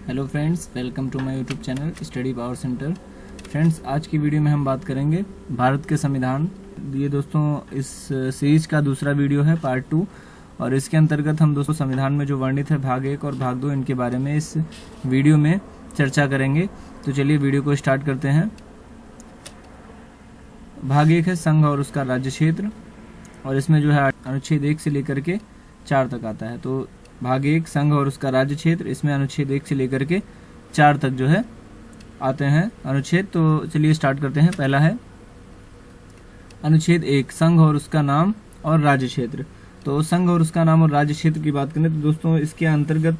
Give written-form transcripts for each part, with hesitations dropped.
Hello friends, welcome to my YouTube channel study power center. Friends, आज की video में हम बात करेंगे भारत के संविधान। ये दोस्तों इस सीरीज का दूसरा वीडियो है, पार्ट 2, और इसके अंतर्गत हम दोस्तों संविधान में जो वर्णित है भाग 1 और भाग 2, इनके बारे में इस वीडियो में चर्चा करेंगे। तो चलिए वीडियो को स्टार्ट करते हैं। भाग 1 है संघ और उसका राज्य क्षेत्र, और इसमें जो है अनुच्छेद 1 से लेकर के 4 तक आता है। तो भाग 1 संघ और उसका राज्य क्षेत्र, इसमें अनुच्छेद 1 से लेकर के 4 तक जो है आते हैं अनुच्छेद। तो चलिए स्टार्ट करते हैं। पहला है अनुच्छेद 1, संघ और उसका नाम और राज्य क्षेत्र। तो संघ और उसका नाम और राज्य क्षेत्र की बात करें तो दोस्तों इसके अंतर्गत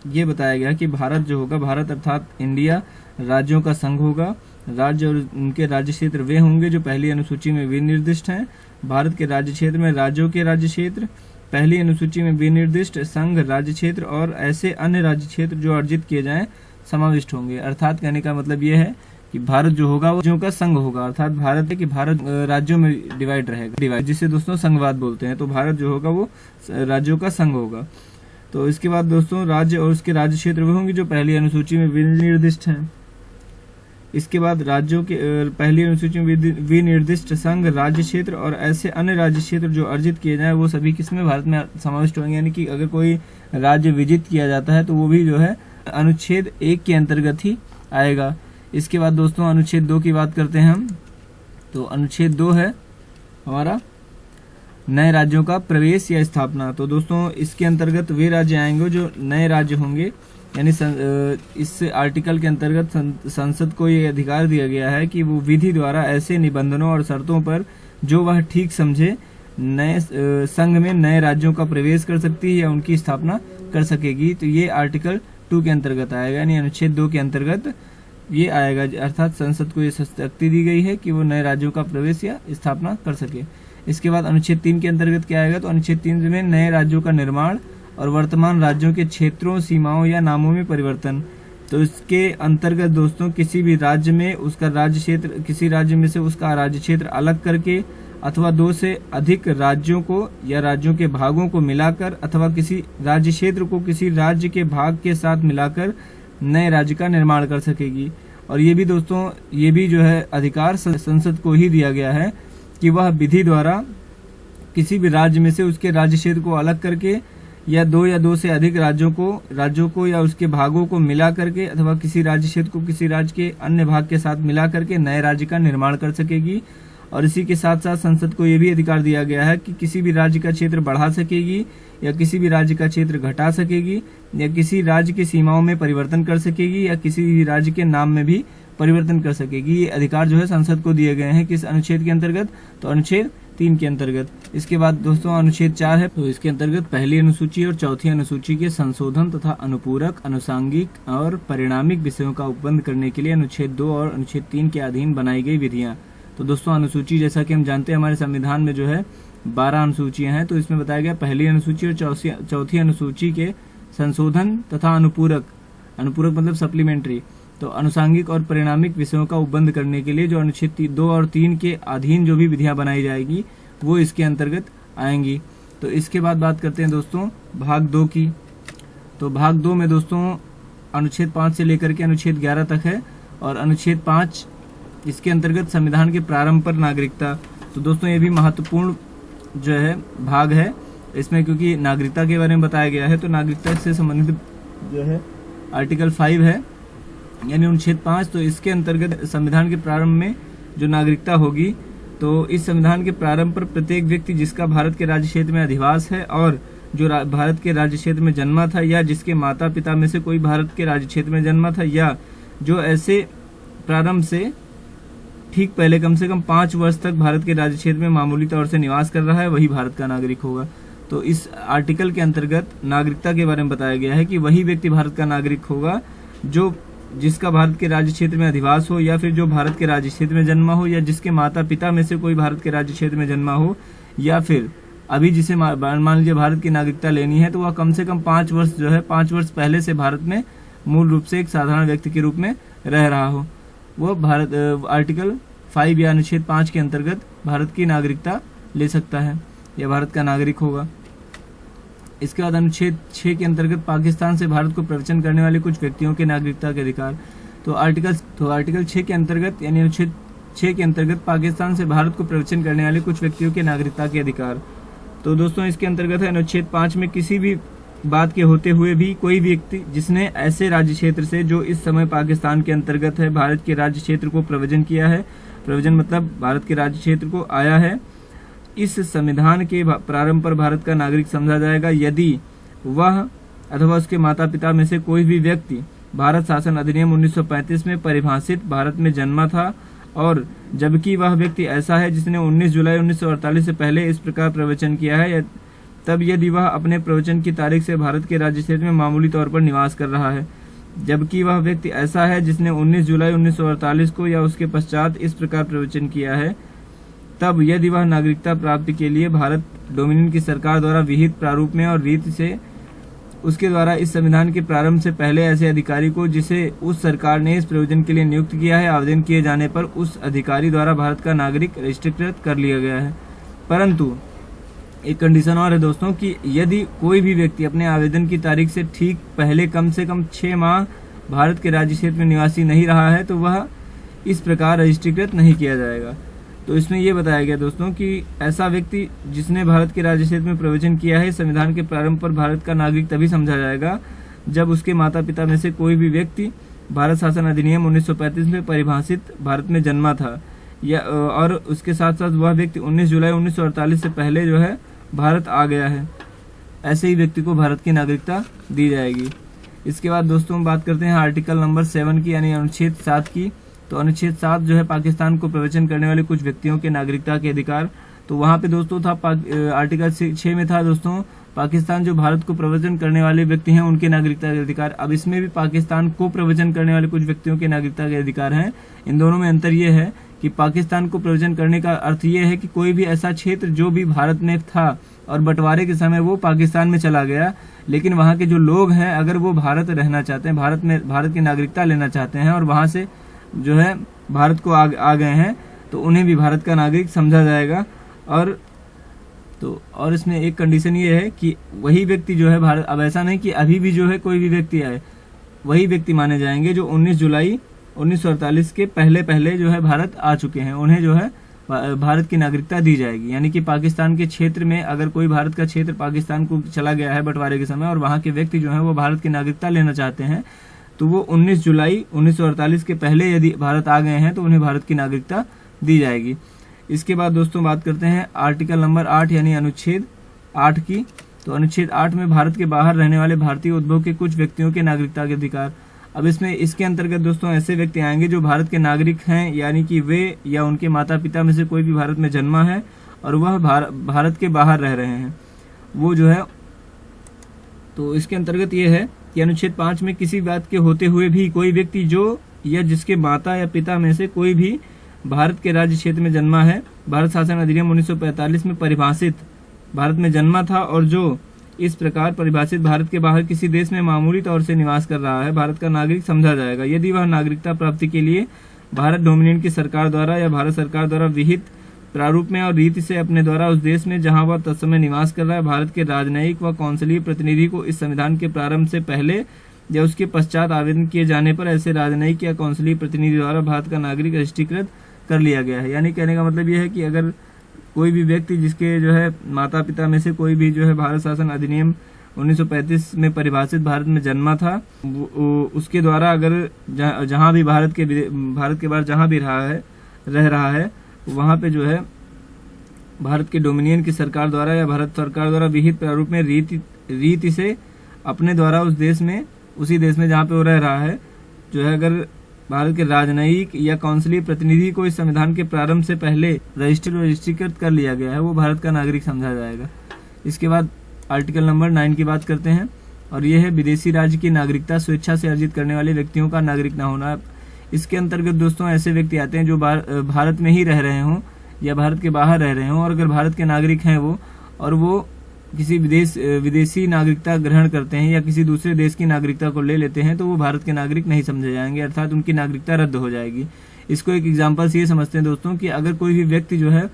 ये बताया गया कि भारत जो होगा, भारत अर्थात इंडिया राज्यों का संघ होगा। राज्य और उनके राज्य क्षेत्र वे होंगे जो पहली अनुसूची में विनिर्दिष्ट हैं। भारत के राज्य क्षेत्र में राज्यों के राज्य क्षेत्र पहली अनुसूची में विनिर्दिष्ट संघ राज्य क्षेत्र और ऐसे अन्य राज्य क्षेत्र जो अर्जित किए जाएं समाविष्ट होंगे। अर्थात कहने का मतलब यह है कि भारत जो होगा वो राज्यों का संघ होगा, अर्थात भारत है कि भारत राज्यों में डिवाइड रहेगा, जिसे दोस्तों संघवाद बोलते हैं। तो भारत जो होगा वो राज्यों का संघ होगा। तो इसके बाद दोस्तों राज्य और उसके राज्य क्षेत्र वे होंगे जो पहली अनुसूची में विनिर्दिष्ट हैं। इसके बाद राज्यों के पहली अनुसूची में विनिर्दिष्ट संघ राज्य क्षेत्र और ऐसे अन्य राज्य क्षेत्र जो अर्जित किए जाएं वो सभी किसमें भारत में समाविष्ट होंगे। यानी कि अगर कोई राज्य विजित किया जाता है तो वो भी जो है अनुच्छेद 1 के अंतर्गत ही आएगा। इसके बाद दोस्तों अनुच्छेद 2 की बात करते हैं हम। तो अनुच्छेद 2 है हमारा नए राज्यों का प्रवेश या स्थापना। तो दोस्तों इसके अंतर्गत वे राज्य आएंगे जो नए राज्य होंगे। यानी इस आर्टिकल के अंतर्गत संसद को ये अधिकार दिया गया है कि वो विधि द्वारा ऐसे निबंधनों और शर्तों पर जो वह ठीक समझे नए संघ में नए राज्यों का प्रवेश कर सकती है या उनकी स्थापना कर सकेगी। तो ये आर्टिकल 2 के अंतर्गत आएगा, यानी अनुच्छेद 2 के अंतर्गत ये आएगा। अर्थात संसद को ये शक्ति दी गई है कि वो नए राज्यों का प्रवेश या स्थापना कर सके। इसके बाद अनुच्छेद 3 के अंतर्गत क्या आएगा? तो अनुच्छेद 3 में नए राज्यों का निर्माण और वर्तमान राज्यों के क्षेत्रों, सीमाओं या नामों में परिवर्तन। तो इसके अंतर्गत दोस्तों किसी भी राज्य में उसका राज्य क्षेत्र, किसी राज्य में से उसका राज्य क्षेत्र अलग करके अथवा 2 से अधिक राज्यों को या राज्यों के भागों को मिलाकर अथवा किसी राज्य क्षेत्र को किसी राज्य के भाग के साथ मिलाकर नए राज्य का निर्माण कर सकेगी। और ये भी दोस्तों ये भी जो है अधिकार संसद को ही दिया गया है कि वह विधि द्वारा किसी भी राज्य में से उसके राज्य क्षेत्र को अलग करके या 2 से अधिक राज्यों को या उसके भागों को मिला करके अथवा किसी राज्य क्षेत्र को किसी राज्य के अन्य भाग के साथ मिला करके नए राज्य का निर्माण कर सकेगी। और इसी के साथ साथ संसद को यह भी अधिकार दिया गया है कि किसी भी राज्य का क्षेत्र बढ़ा सकेगी या किसी भी राज्य का क्षेत्र घटा सकेगी या किसी राज्य की सीमाओं में परिवर्तन कर सकेगी या किसी भी राज्य के नाम में भी परिवर्तन कर सकेगी। ये अधिकार जो है संसद को दिए गए हैं किस अनुच्छेद के अंतर्गत? तो अनुच्छेद 3 के अंतर्गत। इसके बाद दोस्तों अनुच्छेद 4 है। तो इसके अंतर्गत पहली अनुसूची और चौथी अनुसूची के संशोधन तथा अनुपूरक, अनुसांगिक और परिणामिक विषयों का उपबंध करने के लिए अनुच्छेद 2 और अनुच्छेद 3 के अधीन बनाई गई विधियां। तो दोस्तों अनुसूची जैसा कि हम जानते हैं हमारे संविधान में जो है 12 अनुसूचियां हैं। तो इसमें बताया गया पहली अनुसूची और चौथी अनुसूची के संशोधन तथा अनुपूरक मतलब सप्लीमेंट्री, तो अनुसांगिक और परिणामिक विषयों का उपबंध करने के लिए जो अनुच्छेद 2 और 3 के अधीन जो भी विधियां बनाई जाएगी वो इसके अंतर्गत आएंगी। तो इसके बाद बात करते हैं दोस्तों भाग 2 की। तो भाग 2 में दोस्तों अनुच्छेद 5 से लेकर के अनुच्छेद 11 तक है। और अनुच्छेद 5 इसके अंतर्गत संविधान के प्रारंभ पर नागरिकता। तो दोस्तों ये भी महत्वपूर्ण जो है भाग है इसमें, क्योंकि नागरिकता के बारे में बताया गया है। तो नागरिकता से संबंधित जो है आर्टिकल 5 है, यानी अनुच्छेद 5। तो इसके अंतर्गत संविधान के प्रारंभ में जो नागरिकता होगी, तो इस संविधान के प्रारंभ पर प्रत्येक व्यक्ति जिसका भारत के राज्य क्षेत्र में अधिवास है और जो भारत के राज्य क्षेत्र में जन्मा था या जिसके माता पिता में से कोई भारत के राज्य क्षेत्र में जन्मा था या जो ऐसे प्रारंभ से ठीक पहले कम से कम 5 वर्ष तक भारत के राज्य क्षेत्र में मामूली तौर से निवास कर रहा है, वही भारत का नागरिक होगा। तो इस आर्टिकल के अंतर्गत नागरिकता के बारे में बताया गया है कि वही व्यक्ति भारत का नागरिक होगा जो जिसका भारत के राज्य क्षेत्र में अधिवास हो या फिर जो भारत के राज्य क्षेत्र में जन्मा हो या जिसके माता पिता में से कोई भारत के राज्य क्षेत्र में जन्मा हो या फिर अभी जिसे मान लीजिए भारत की नागरिकता लेनी है तो वह कम से कम 5 वर्ष जो है 5 वर्ष पहले से भारत में मूल रूप से एक साधारण व्यक्ति के रूप में रह रहा हो, वो भारत आर्टिकल 5 या अनुच्छेद 5 के अंतर्गत भारत की नागरिकता ले सकता है या भारत का नागरिक होगा। इसके बाद अनुच्छेद 6 के अंतर्गत पाकिस्तान से भारत को प्रवचन करने वाले कुछ व्यक्तियों के नागरिकता के अधिकार। तो आर्टिकल 6 के अंतर्गत यानी अनुच्छेद 6 के अंतर्गत पाकिस्तान से भारत को प्रवचन करने वाले कुछ व्यक्तियों के नागरिकता के अधिकार। तो दोस्तों इसके अंतर्गत है अनुच्छेद 5 में किसी भी बात के होते हुए भी कोई व्यक्ति जिसने ऐसे राज्य क्षेत्र से जो इस समय पाकिस्तान के अंतर्गत है भारत के राज्य क्षेत्र को प्रवचन किया है, प्रवचन मतलब भारत के राज्य क्षेत्र को आया है, इस संविधान के प्रारंभ पर भारत का नागरिक समझा जाएगा यदि वह अथवा उसके माता पिता में से कोई भी व्यक्ति भारत शासन अधिनियम 1935 में परिभाषित भारत में जन्मा था और जबकि वह व्यक्ति ऐसा है जिसने 19 जुलाई 1948 से पहले इस प्रकार प्रवचन किया है, तब यदि वह अपने प्रवचन की तारीख से भारत के राज्य क्षेत्र में मामूली तौर पर निवास कर रहा है। जबकि वह व्यक्ति ऐसा है जिसने 19 जुलाई 1948 को या उसके पश्चात इस प्रकार प्रवचन किया है, तब यदि वह नागरिकता प्राप्ति के लिए भारत डोमिनियन की सरकार द्वारा विहित प्रारूप में और रीति से उसके द्वारा इस संविधान के प्रारंभ से पहले ऐसे अधिकारी को जिसे उस सरकार ने इस प्रयोजन के लिए नियुक्त किया है आवेदन किए जाने पर उस अधिकारी द्वारा भारत का नागरिक रजिस्ट्रेट कर लिया गया है। परंतु एक कंडीशन और है दोस्तों कि यदि कोई भी व्यक्ति अपने आवेदन की तारीख से ठीक पहले कम से कम 6 माह भारत के राज्य क्षेत्र में निवासी नहीं रहा है तो वह इस प्रकार रजिस्ट्रेट नहीं किया जाएगा। तो इसमें यह बताया गया दोस्तों कि ऐसा व्यक्ति जिसने भारत के राज्य क्षेत्र में प्रवचन किया है संविधान के प्रारंभ पर भारत का नागरिक तभी समझा जाएगा जब उसके माता पिता में से कोई भी व्यक्ति भारत शासन अधिनियम 1935 में परिभाषित भारत में जन्मा था या और उसके साथ साथ वह व्यक्ति 19 जुलाई 1948 से पहले जो है भारत आ गया है, ऐसे ही व्यक्ति को भारत की नागरिकता दी जाएगी। इसके बाद दोस्तों हम बात करते हैं आर्टिकल नंबर 7 की यानी अनुच्छेद 7 की। तो अनुच्छेद 7 जो है पाकिस्तान को प्रवचन करने वाले कुछ व्यक्तियों के नागरिकता के अधिकार। तो वहां पे दोस्तों था आर्टिकल 6 में था दोस्तों पाकिस्तान जो भारत को प्रवचन करने वाले व्यक्ति हैं उनके नागरिकता के अधिकार। अब इसमें भी पाकिस्तान को प्रवचन करने वाले कुछ व्यक्तियों के नागरिकता के अधिकार हैं। इन दोनों में अंतर यह है कि पाकिस्तान को प्रवचन करने का अर्थ यह है कि कोई भी ऐसा क्षेत्र जो भी भारत में था और बंटवारे के समय वो पाकिस्तान में चला गया, लेकिन वहाँ के जो लोग हैं अगर वो भारत रहना चाहते हैं, भारत की नागरिकता लेना चाहते हैं और वहाँ से जो है भारत को आ गए हैं तो उन्हें भी भारत का नागरिक समझा जाएगा। और इसमें एक कंडीशन ये है कि वही व्यक्ति जो है भारत, अब ऐसा नहीं कि अभी भी जो है कोई भी व्यक्ति आए, वही व्यक्ति माने जाएंगे जो 19 जुलाई 1948 के पहले जो है भारत आ चुके हैं, उन्हें जो है भारत की नागरिकता दी जाएगी। यानी कि पाकिस्तान के क्षेत्र में अगर कोई भारत का क्षेत्र पाकिस्तान को चला गया है बंटवारे के समय और वहां के व्यक्ति जो है वो भारत की नागरिकता लेना चाहते हैं तो वो 19 जुलाई 1948 के पहले यदि भारत आ गए हैं तो उन्हें भारत की नागरिकता दी जाएगी। इसके बाद दोस्तों बात करते हैं आर्टिकल नंबर 8 यानी अनुच्छेद 8 की। तो अनुच्छेद 8 में भारत के बाहर रहने वाले भारतीय उद्भव के कुछ व्यक्तियों के नागरिकता के अधिकार। अब इसके अंतर्गत दोस्तों ऐसे व्यक्ति आएंगे जो भारत के नागरिक हैं, यानी कि वे या उनके माता पिता में से कोई भी भारत में जन्मा है और वह भारत के बाहर रह रहे हैं, वो जो है। तो इसके अंतर्गत ये है कि अनुच्छेद 5 में किसी बात के होते हुए भी कोई व्यक्ति जो या जिसके माता या पिता में से कोई भी भारत के राज्य क्षेत्र में जन्मा है, भारत शासन अधिनियम 1945 में परिभाषित भारत में जन्मा था और जो इस प्रकार परिभाषित भारत के बाहर किसी देश में मामूली तौर से निवास कर रहा है, भारत का नागरिक समझा जाएगा यदि वह नागरिकता प्राप्ति के लिए भारत डोमिनियन की सरकार द्वारा या भारत सरकार द्वारा विहित प्रारूप में और रीति से अपने द्वारा उस देश में जहां वह तत्समय निवास कर रहा है भारत के राजनयिक व कौंसलीय प्रतिनिधि को इस संविधान के प्रारंभ से पहले या उसके पश्चात आवेदन किए जाने पर ऐसे राजनयिक या कौंसलीय प्रतिनिधि द्वारा भारत का नागरिक रजिस्ट्रीकृत कर लिया गया है। यानी कहने का मतलब यह है कि अगर कोई भी व्यक्ति जिसके जो है माता पिता में से कोई भी जो है भारत शासन अधिनियम 1935 में परिभाषित भारत में जन्मा था, उसके द्वारा अगर जहां भी भारत के बाहर जहां भी रह रहा है वहां पे जो है भारत के डोमिनियन की सरकार द्वारा या भारत सरकार द्वारा विहित प्रारूप में रीति से अपने द्वारा उसी देश में जहां पे वो रह रहा है जो है अगर भारत के राजनयिक या कौंसलीय प्रतिनिधि को इस संविधान के प्रारंभ से पहले रजिस्ट्रीकृत कर लिया गया है, वो भारत का नागरिक समझा जाएगा। इसके बाद आर्टिकल नंबर 9 की बात करते हैं और यह है विदेशी राज्य की नागरिकता स्वेच्छा से अर्जित करने वाले व्यक्तियों का नागरिक न होना। इसके अंतर्गत दोस्तों ऐसे व्यक्ति आते हैं जो भारत में ही रह रहे हों या भारत के बाहर रह रहे हों और अगर भारत के नागरिक हैं वो किसी विदेशी नागरिकता ग्रहण करते हैं या किसी दूसरे देश की नागरिकता को ले लेते हैं तो वो भारत के नागरिक नहीं समझे जाएंगे, अर्थात उनकी नागरिकता रद्द हो जाएगी। इसको एक एग्जांपल से ये समझते हैं दोस्तों कि अगर कोई भी व्यक्ति जो है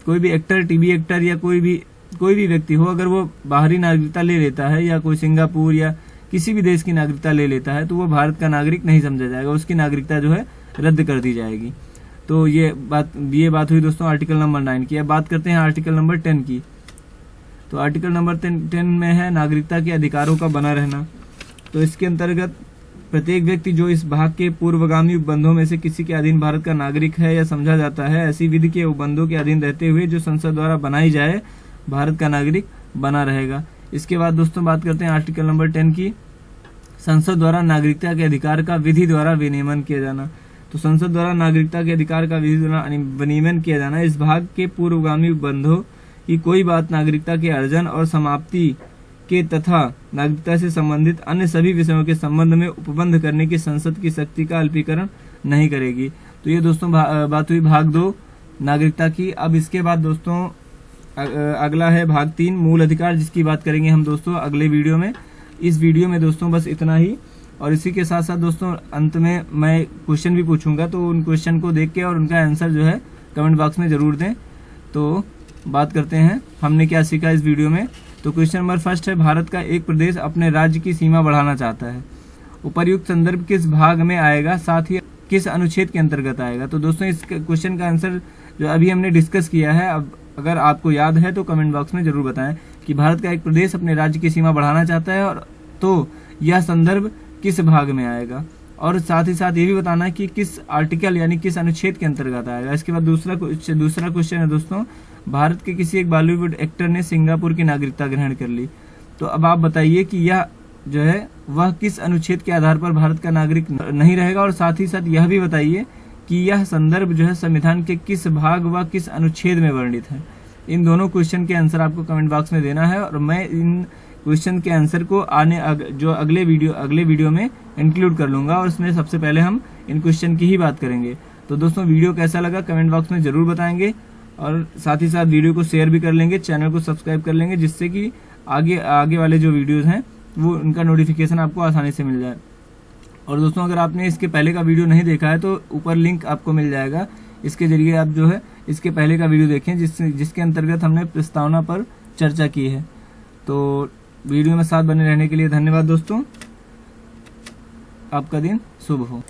कोई भी एक्टर, टीवी एक्टर या कोई भी कोई भी व्यक्ति हो, अगर वो बाहरी नागरिकता ले लेता है या कोई सिंगापुर या किसी भी देश की नागरिकता ले लेता है तो वो भारत का नागरिक नहीं समझा जाएगा, उसकी नागरिकता जो है रद्द कर दी जाएगी। तो ये बात हुई दोस्तों आर्टिकल नंबर 9 की। अब बात करते हैं आर्टिकल नंबर 10 की। तो आर्टिकल नंबर 10 में है नागरिकता के अधिकारों का बना रहना। तो इसके अंतर्गत प्रत्येक व्यक्ति जो इस भाग के पूर्वगामी उपबंधों में से किसी के अधीन भारत का नागरिक है या समझा जाता है, ऐसी विधि के उपबंधों के अधीन रहते हुए जो संसद द्वारा बनाई जाए, भारत का नागरिक बना रहेगा। इसके बाद दोस्तों बात करते हैं आर्टिकल नंबर 10 की। संसद द्वारा नागरिकता के अधिकार का विधि द्वारा विनियमन किया जाना। तो संसद द्वारा नागरिकता के अधिकार का विधि द्वारा विनियमन किया जाना। इस भाग के पूर्वगामी उपबंधों की कोई बात नागरिकता के अर्जन और समाप्ति के तथा नागरिकता से संबंधित अन्य सभी विषयों के संबंध में उपबंध करने की संसद की शक्ति का अल्पीकरण नहीं करेगी। तो ये दोस्तों बात हुई भाग 2 नागरिकता की। अब इसके बाद दोस्तों अगला है भाग 3 मूल अधिकार, जिसकी बात करेंगे हम दोस्तों अगले वीडियो में। इस वीडियो में दोस्तों बस इतना ही, और इसी के साथ साथ दोस्तों अंत में मैं क्वेश्चन भी पूछूंगा, तो उन क्वेश्चन को देख के और उनका आंसर जो है कमेंट बॉक्स में जरूर दें। तो बात करते हैं हमने क्या सीखा इस वीडियो में। तो क्वेश्चन नंबर 1 है, भारत का एक प्रदेश अपने राज्य की सीमा बढ़ाना चाहता है। उपर्युक्त संदर्भ किस भाग में आएगा, साथ ही किस अनुच्छेद के अंतर्गत आएगा। तो दोस्तों इस क्वेश्चन का आंसर जो अभी हमने डिस्कस किया है, अब अगर आपको याद है तो कमेंट बॉक्स में जरूर बताएं कि भारत का एक प्रदेश अपने राज्य की सीमा बढ़ाना चाहता है, और तो यह संदर्भ किस भाग में आएगा, और साथ ही साथ ये भी बताना कि किस आर्टिकल यानी किस अनुच्छेद के अंतर्गत आएगा। इसके बाद दूसरा क्वेश्चन है दोस्तों, भारत के किसी एक बॉलीवुड एक्टर ने सिंगापुर की नागरिकता ग्रहण कर ली। तो अब आप बताइए कि यह जो है वह किस अनुच्छेद के आधार पर भारत का नागरिक नहीं रहेगा, और साथ ही साथ यह भी बताइए कि यह संदर्भ जो है संविधान के किस भाग व किस अनुच्छेद में वर्णित है। इन दोनों क्वेश्चन के आंसर आपको कमेंट बॉक्स में देना है, और मैं इन क्वेश्चन के आंसर को अगले वीडियो में इंक्लूड कर लूंगा, और उसमें सबसे पहले हम इन क्वेश्चन की ही बात करेंगे। तो दोस्तों वीडियो कैसा लगा कमेंट बॉक्स में जरूर बताएंगे, और साथ ही साथ वीडियो को शेयर भी कर लेंगे, चैनल को सब्सक्राइब कर लेंगे, जिससे कि आगे वाले जो वीडियोस हैं वो उनका नोटिफिकेशन आपको आसानी से मिल जाए। और दोस्तों अगर आपने इसके पहले का वीडियो नहीं देखा है तो ऊपर लिंक आपको मिल जाएगा, इसके जरिए आप जो है इसके पहले का वीडियो देखें जिसके अंतर्गत हमने प्रस्तावना पर चर्चा की है। तो वीडियो में साथ बने रहने के लिए धन्यवाद दोस्तों, आपका दिन शुभ हो।